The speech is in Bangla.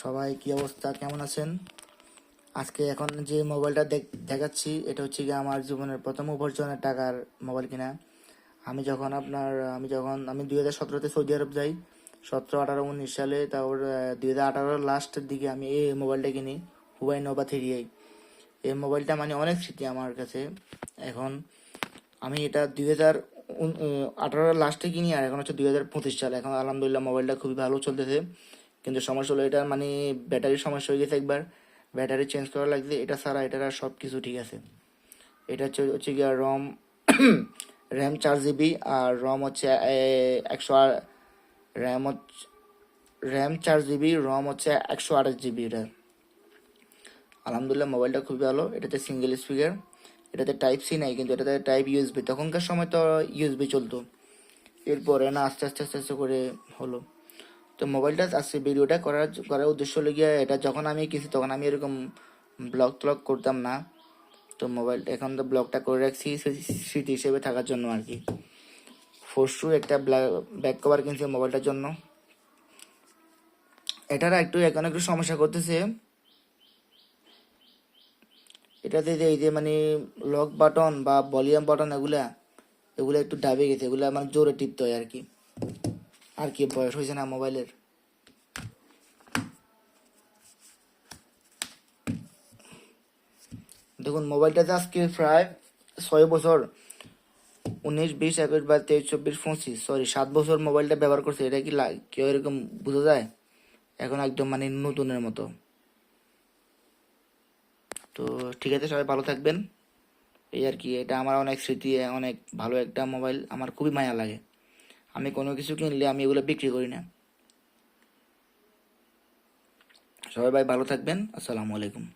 সবাই কি অবস্থা, কেমন আছেন? আজকে এখন যে মোবাইলটা দেখাচ্ছি এটা হচ্ছে গিয়ে আমার জীবনের প্রথম উপার্জনের টাকার মোবাইল কিনা। আমি 2017-তে সৌদি আরব যাই। 17, 18, 19 সালে, তারপর 2018 লাস্টের দিকে আমি এই মোবাইলটা কিনি, হুয়াই নোভা 3i। এই মোবাইলটা মানে অনেক স্মৃতি আমার কাছে। এখন আমি এটা 2018 লাস্টে কিনি, আর এখন হচ্ছে 2025 সাল। এখন আলহামদুলিল্লাহ মোবাইলটা খুবই ভালো চলতেছে, কিন্তু সমস্যা হলো এটা মানে ব্যাটারির সমস্যা হয়ে গেছে একবার। ব্যাটারি চেঞ্জ করা লাগছে, এটা ছাড়া এটার আর সব কিছু ঠিক আছে। এটা হচ্ছে গিয়ে রম র্যাম 4 জিবি, আর রম হচ্ছে 100, র্যাম হচ্ছে র্যাম 4 জিবি, রম হচ্ছে 128 জিবি। এটা আলহামদুলিল্লাহ মোবাইলটা খুবই ভালো। এটাতে সিঙ্গেল স্পিকার, এটাতে টাইপ সি নাই, কিন্তু এটাতে টাইপ ইউএসবি। তখনকার সময় তো ইউএসবি চলতো, এরপরে না আস্তে আস্তে আস্তে আস্তে করে হলো। তো মোবাইলটা আজকে ভিডিওটা করার উদ্দেশ্য হলো গিয়ে, এটা যখন আমি কিনছি তখন আমি এরকম ব্লগ ট্লগ করতাম না। তো মোবাইলটা এখন তো ব্লগটা করে রাখছি স্মৃতি হিসেবে থাকার জন্য আর কি। ফোরশু একটা ব্যাক কভার কিনছি মোবাইলটার জন্য। এটার এখন একটু সমস্যা করতেছে। এটাতে যে এই যে মানে লক বাটন বা ভলিউম বাটন এগুলা একটু দাবে গেছে, এগুলা মানে জোরে টিপতে হয় আর কি। বয়স হয়েছে না মোবাইলের। দেখুন মোবাইলটাতে আজকে প্রায় 6 বছর, 19, 20, 21, 22, 23, 24, 25, সরি 7 বছর মোবাইলটা ব্যবহার করছে। এটা কি কেউ এরকম বোঝা যায়? এখন একদম মানে নতুনের মতো। তো ঠিক আছে, সবাই ভালো থাকবেন। এই আর কি, এটা আমার অনেক স্মৃতি, অনেক ভালো একটা মোবাইল, আমার খুবই মায়া লাগে। আমি কোনো কিছু কিনলে আমি এগুলো বিক্রি করি না। সবাই ভালো থাকবেন, আসসালামু আলাইকুম।